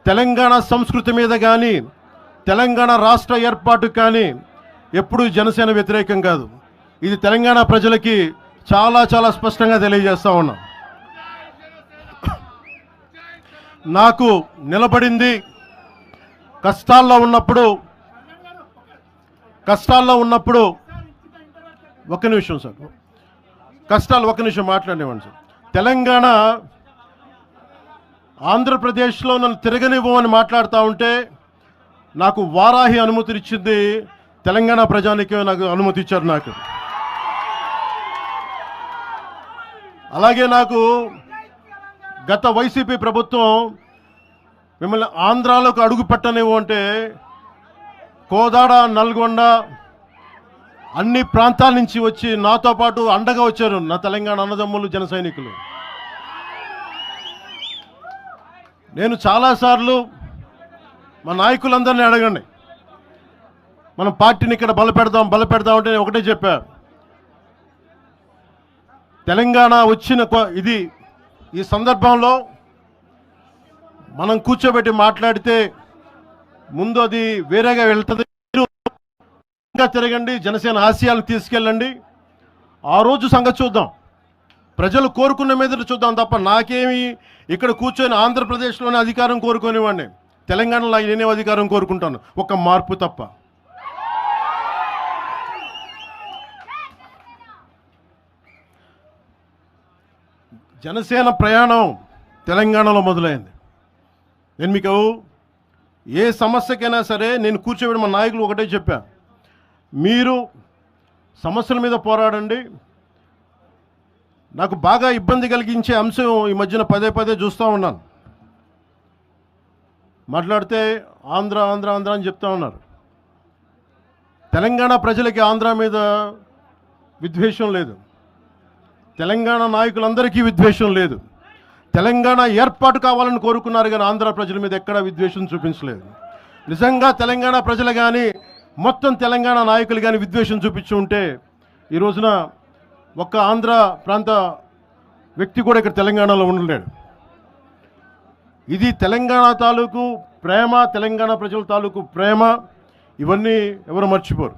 తెలంగాణ సంస్కృతి మీద కానీ తెలంగాణ రాష్ట్ర ఏర్పాటు కానీ ఎప్పుడూ జనసేన వ్యతిరేకం కాదు. ఇది తెలంగాణ ప్రజలకి చాలా చాలా స్పష్టంగా తెలియజేస్తా ఉన్నా. నాకు నిలబడింది కష్టాల్లో ఉన్నప్పుడు ఒక్క నిమిషం సార్, ఒక్క నిమిషం మాట్లాడేవాడిని సార్. తెలంగాణ ఆంధ్రప్రదేశ్లో నన్ను తిరగనివ్వమని మాట్లాడుతూ ఉంటే నాకు వారాహి అనుమతినిచ్చింది తెలంగాణ ప్రజానికి, నాకు అనుమతి ఇచ్చారు. నాకు అలాగే నాకు గత వైసీపీ ప్రభుత్వం మిమ్మల్ని ఆంధ్రాలోకి అడుగు పెట్టనివ్వు అంటే కోదాడ, నల్గొండ అన్ని ప్రాంతాల నుంచి వచ్చి నాతో పాటు అండగా వచ్చారు నా తెలంగాణ అన్నదమ్ములు, జన సైనికులు. నేను చాలాసార్లు మా నాయకులందరినీ అడగండి, మనం పార్టీని ఇక్కడ బలపెడదాం అంటే నేను ఒకటే చెప్పా, తెలంగాణ వచ్చిన ఈ సందర్భంలో మనం కూర్చోబెట్టి మాట్లాడితే ముందు అది వేరేగా వెళ్తుంది. ఇంకా తిరగండి, జనసేన ఆశయాలను తీసుకెళ్ళండి, ఆ రోజు సంగతి చూద్దాం, ప్రజలు కోరుకున్న మీద చూద్దాం తప్ప నాకేమి ఇక్కడ కూర్చొని ఆంధ్రప్రదేశ్లోనే అధికారం కోరుకునేవాడిని, తెలంగాణలో నేనే అధికారం కోరుకుంటాను, ఒక మార్పు తప్ప. జనసేన ప్రయాణం తెలంగాణలో మొదలైంది. నేను మీకు ఏ సమస్యకైనా సరే నేను కూర్చోబెట్టి మా నాయకులు ఒకటే చెప్పా, మీరు సమస్యల మీద పోరాడండి. నాకు బాగా ఇబ్బంది కలిగించే అంశం ఈ మధ్యన పదే పదే చూస్తూ ఉన్నాను, మాట్లాడితే ఆంధ్ర ఆంధ్ర ఆంధ్ర అని చెప్తా ఉన్నారు. తెలంగాణ ప్రజలకి ఆంధ్ర మీద విద్వేషం లేదు, తెలంగాణ నాయకులందరికీ విద్వేషం లేదు. తెలంగాణ ఏర్పాటు కావాలని కోరుకున్నారు కానీ ఆంధ్ర ప్రజల మీద ఎక్కడా విద్వేషం చూపించలేదు. నిజంగా తెలంగాణ ప్రజలు కానీ మొత్తం తెలంగాణ నాయకులు కానీ విద్వేషం చూపించి ఉంటే ఈ రోజున ఒక్క ఆంధ్ర ప్రాంత వ్యక్తి కూడా ఇక్కడ తెలంగాణలో ఉండలేడు. ఇది తెలంగాణ తాలూకు ప్రేమ, తెలంగాణ ప్రజల తాలూకు ప్రేమ, ఇవన్నీ ఎవరు మర్చిపోరు.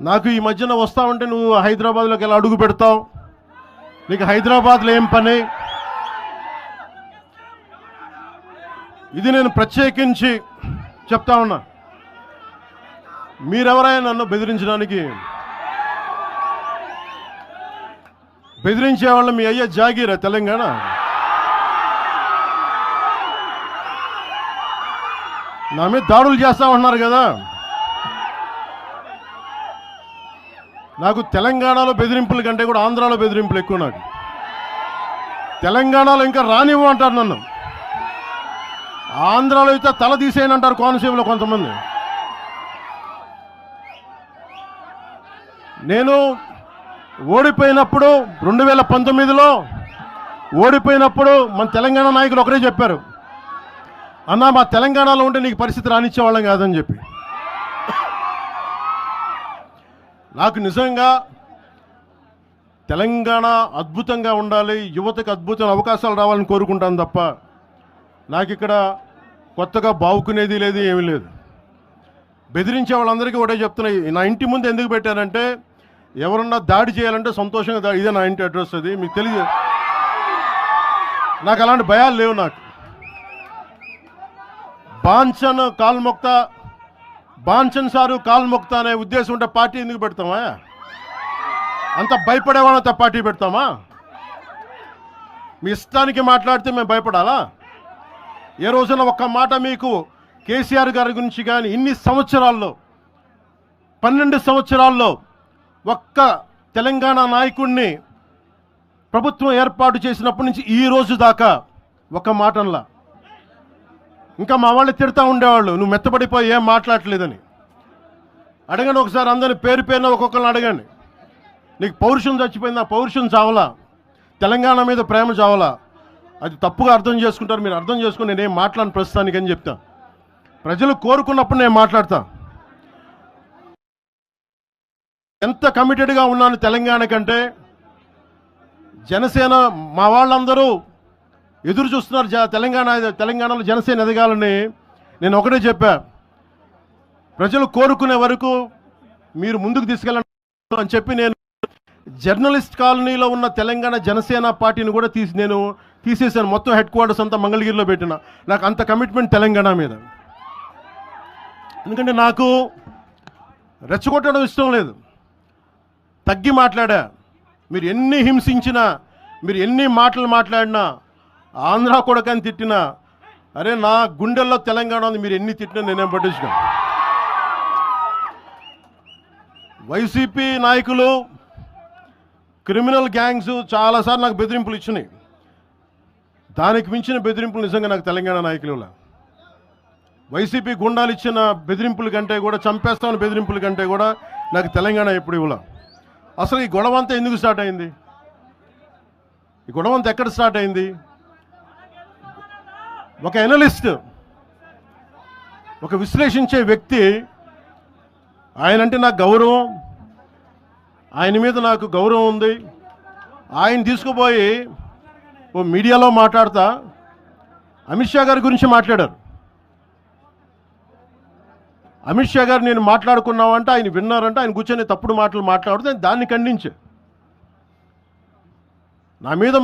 నాకు ఈ మధ్యన వస్తా ఉంటే నువ్వు హైదరాబాద్లోకి ఎలా అడుగు పెడతావు, నీకు హైదరాబాద్లో ఏం పని, ఇది నేను ప్రత్యేకించి చెప్తా ఉన్నా. మీరెవరైనా నన్ను బెదిరించే వాళ్ళ మీ అయ్యే జాగీరా తెలంగాణ? నా మీద దాడులు చేస్తా ఉన్నారు కదా. నాకు తెలంగాణలో బెదిరింపుల కంటే కూడా ఆంధ్రాలో బెదిరింపులు ఎక్కువ. నాకు తెలంగాణలో ఇంకా రానివ్వు అంటారు నన్ను, ఆంధ్రాలో అయితే తల తీసేయనంటారు కోనసీమలో కొంతమంది. నేను ఓడిపోయినప్పుడు 2019లో ఓడిపోయినప్పుడు మన తెలంగాణ నాయకులు ఒకరే చెప్పారు, అన్నా మా తెలంగాణలో ఉంటే నీకు పరిస్థితి రానిచ్చేవాళ్ళం కాదని చెప్పి. నాకు నిజంగా తెలంగాణ అద్భుతంగా ఉండాలి, యువతకు అద్భుతమైన అవకాశాలు రావాలని కోరుకుంటాను తప్ప నాకు ఇక్కడ కొత్తగా బావుకునేది లేదు, ఏమీ లేదు. బెదిరించే వాళ్ళందరికీ ఒకటే చెప్తున్నాయి, నా ఇంటి ముందు ఎందుకు పెట్టారంటే ఎవరన్నా దాడి చేయాలంటే సంతోషంగా ఇదే నా ఇంటి అడ్రస్, అది మీకు తెలియదు. నాకు అలాంటి భయాలు లేవు. నాకు బాంచన్ సారు కాల్మొక్తా అనే ఉద్దేశం ఉంటే పార్టీ ఎందుకు పెడతామా? అంత భయపడేవాళ్ళంతా పార్టీ పెడతామా? మీ ఇష్టానికి మాట్లాడితే మేము భయపడాలా? ఏ రోజున ఒక్క మాట మీకు కేసీఆర్ గారి గురించి కానీ ఇన్ని సంవత్సరాల్లో 12 సంవత్సరాల్లో ఒక్క తెలంగాణ నాయకుడిని ప్రభుత్వం ఏర్పాటు చేసినప్పటి నుంచి ఈ రోజు దాకా ఒక మాటంలా. ఇంకా మా వాళ్ళు తిడతా ఉండేవాళ్ళు, నువ్వు మెత్తబడిపోయి ఏం మాట్లాడలేదని. అడగండి ఒకసారి, అందరిని పేరు పేరున ఒక్కొక్కరిని అడగండి, నీకు పౌరుషం చచ్చిపోయింది, ఆ పౌరుషం చావలా, తెలంగాణ మీద ప్రేమ చావలా? అది తప్పుగా అర్థం చేసుకుంటారు, మీరు అర్థం చేసుకుని నేనేం మాట్లాడను ప్రస్తుతానికి అని చెప్తా. ప్రజలు కోరుకున్నప్పుడు నేను మాట్లాడతా. ఎంత కమిటెడ్గా ఉన్నాను తెలంగాణ కంటే, జనసేన మా వాళ్ళందరూ ఎదురు చూస్తున్నారు. తెలంగాణలో జనసేన ఎదగాలని. నేను ఒకటే చెప్పా, ప్రజలు కోరుకునే వరకు మీరు ముందుకు తీసుకెళ్ళండి అని చెప్పి నేను జర్నలిస్ట్ కాలనీలో ఉన్న తెలంగాణ జనసేన పార్టీని కూడా నేను తీసేశాను. మొత్తం హెడ్ క్వార్టర్స్ అంతా మంగళగిరిలో పెట్టిన. నాకు అంత కమిట్మెంట్ తెలంగాణ మీద. ఎందుకంటే నాకు రెచ్చగొట్టడం ఇష్టం లేదు. తగ్గి మాట్లాడా. మీరు ఎన్ని హింసించినా, మీరు ఎన్ని మాటలు మాట్లాడినా, ఆంధ్ర కొడకని తిట్టినా, అరే నా గుండెల్లో తెలంగాణ ఉంది, మీరు ఎన్ని తిట్టినా నేనేం పట్టించుకోను. వైసీపీ నాయకులు, క్రిమినల్ గ్యాంగ్స్ చాలాసార్లు నాకు బెదిరింపులు ఇచ్చినాయి. దానికి మించిన బెదిరింపులు నిజంగా నాకు తెలంగాణ నాయకులు. వైసీపీ గుండాలు ఇచ్చిన బెదిరింపుల కంటే కూడా, చంపేస్తామని బెదిరింపుల కంటే కూడా నాకు తెలంగాణ ఎప్పుడు ఇవ్వలే. అసలు ఈ గొడవ అంతా ఎందుకు స్టార్ట్ అయింది? ఈ గొడవ అంతా ఎక్కడ స్టార్ట్ అయింది? ఒక ఎనలిస్ట్, ఒక విశ్లేషించే వ్యక్తి, ఆయనంటే నాకు గౌరవం, ఆయన మీద నాకు గౌరవం ఉంది. ఆయన తీసుకుపోయి ఓ మీడియాలో మాట్లాడతా అమిత్ షా గారి గురించి మాట్లాడారు. అమిత్ షా గారు నేను మాట్లాడుకున్నామంటే ఆయన విన్నారంటే ఆయన కూర్చొని తప్పుడు మాటలు మాట్లాడితే దాన్ని ఖండించే. నా మీద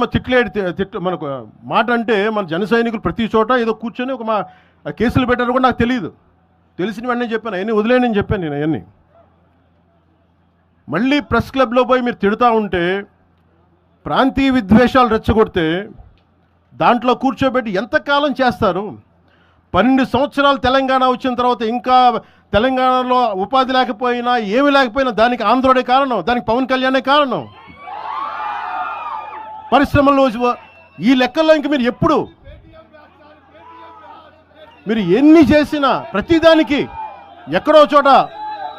మనకు మాట అంటే మన జన సైనికులు ప్రతి చోట ఏదో కూర్చొని ఒక కేసులు పెట్టారు కూడా నాకు తెలియదు. తెలిసినవన్నీ చెప్పాను, అవన్నీ వదిలేనని చెప్పాను నేను. అవన్నీ మళ్ళీ ప్రెస్ క్లబ్లో పోయి మీరు తిడుతూ ఉంటే, ప్రాంతీయ విద్వేషాలు రెచ్చగొడితే దాంట్లో కూర్చోబెట్టి ఎంతకాలం చేస్తారు? 12 సంవత్సరాలు తెలంగాణ వచ్చిన తర్వాత ఇంకా తెలంగాణలో ఉపాధి లేకపోయినా, ఏమి లేకపోయినా దానికి ఆంధ్రుడే కారణం, దానికి పవన్ కళ్యాణే కారణం. పరిశ్రమల్లో ఈ లెక్కల్లో ఇంక మీరు ఎప్పుడు మీరు ఎన్ని చేసినా ప్రతిదానికి ఎక్కడో చోట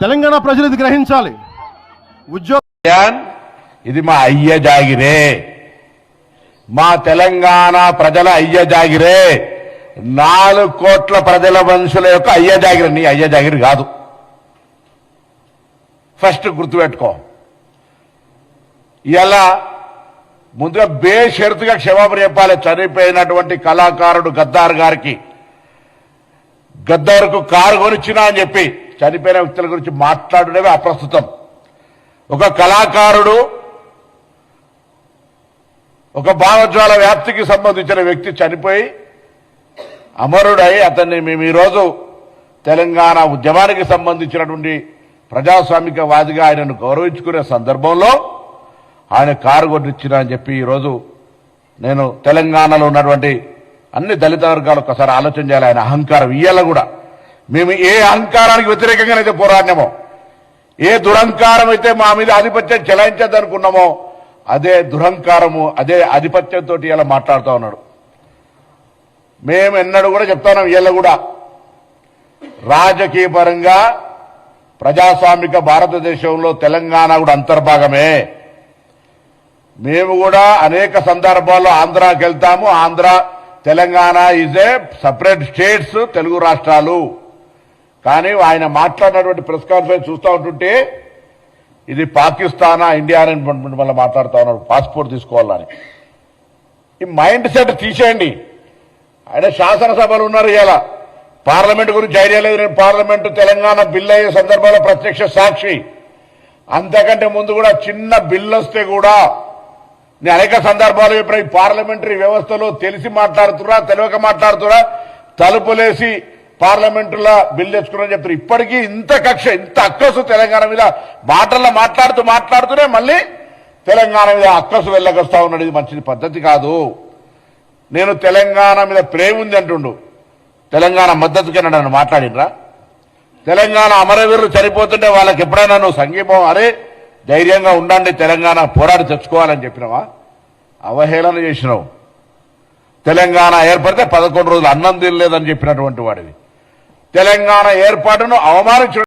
తెలంగాణ ప్రజలు ఇది గ్రహించాలి. ఇది మా అయ్య జాగిరే, మా తెలంగాణ ప్రజల అయ్య జాగిరే, 4 కోట్ల ప్రజల మనుషుల యొక్క అయ్య జాగిరి. నీ అయ్య జాగిరి కాదు, ఫస్ట్ గుర్తుపెట్టుకో. ఇలా ముందుగా బేషరతుగా క్షమాపణ చెప్పాలి చనిపోయినటువంటి కళాకారుడు గద్దార్ గారికి. గద్దార్కు కారు కొనిచ్చినా అని చెప్పి చనిపోయిన వ్యక్తుల గురించి మాట్లాడడమే అప్రస్తుతం. ఒక కళాకారుడు, ఒక భావజ్వాల వ్యాప్తికి సంబంధించిన వ్యక్తి చనిపోయి అమరుడై అతన్ని మేము ఈరోజు తెలంగాణ ఉద్యమానికి సంబంధించినటువంటి ప్రజాస్వామికవాదిగా ఆయనను గౌరవించుకునే సందర్భంలో ఆయన కారు కొట్టించిన అని చెప్పి ఈరోజు నేను తెలంగాణలో ఉన్నటువంటి అన్ని దళిత వర్గాలు ఒకసారి ఆలోచన చేయాలి. ఆయన అహంకారం ఇయ్యాల కూడా మేము ఏ అహంకారానికి వ్యతిరేకంగానైతే పోరాడినామో, ఏ దురహంకారం అయితే మా మీద ఆధిపత్యం చెలాయించద్దనుకున్నామో అదే దురహంకారము, అదే ఆధిపత్యంతో ఇలా మాట్లాడుతూ ఉన్నాడు. మేము ఎన్నడూ కూడా చెప్తాను, వీళ్ళ కూడా రాజకీయ పరంగా ప్రజాస్వామిక భారతదేశంలో తెలంగాణ కూడా అంతర్భాగమే. మేము కూడా అనేక సందర్భాల్లో ఆంధ్రాకి వెళ్తాము. Andhra, Telangana is a separate states, Telugu రాష్ట్రాలు. కానీ ఆయన మాట్లాడినటువంటి ప్రెస్ కాన్ఫరెన్స్ చూస్తూ ఉంటుంటే ఇది పాకిస్తానా ఇండియా అని మళ్ళీ మాట్లాడుతూ ఉన్నాడు, పాస్పోర్ట్ తీసుకోవాలని. ఈ మైండ్ సెట్ తీసేయండి. ఆయన శాసనసభలు ఉన్నారు, ఇలా పార్లమెంట్ గురించి ఐడియా లేదు. నేను పార్లమెంటు తెలంగాణ బిల్ అయ్యే సందర్భంలో ప్రత్యక్ష సాక్షి. అంతకంటే ముందు కూడా చిన్న బిల్లు వస్తే కూడా నేను అనేక సందర్భాలు చెప్పిన ఈ పార్లమెంటరీ వ్యవస్థలో తెలిసి మాట్లాడుతున్నా, తెలియక మాట్లాడుతున్నా, తలుపులేసి పార్లమెంటులో బిల్లు తెచ్చుకున్నారని చెప్తారు. ఇప్పటికీ ఇంత కక్ష, ఇంత అక్కసు తెలంగాణ మీద మాటల్లో మాట్లాడుతూనే మళ్ళీ తెలంగాణ మీద అక్కసు వెళ్ళకొస్తా ఉన్నాడు. ఇది మంచి పద్ధతి కాదు. నేను తెలంగాణ మీద ప్రేమ ఉంది అంటుండు, తెలంగాణ మద్దతుకి నన్ను మాట్లాడినరా? తెలంగాణ అమరవీరులు చనిపోతుంటే వాళ్ళకి ఎప్పుడైనా నువ్వు సంఘీభావం, అరే ధైర్యంగా ఉండండి తెలంగాణ పోరాడి తెచ్చుకోవాలని చెప్పినావా? అవహేళన చేసినావు. తెలంగాణ ఏర్పడితే 11 రోజులు అన్నం తినలేదని చెప్పినటువంటి వాడివి. తెలంగాణ ఏర్పాటును అవమానించడం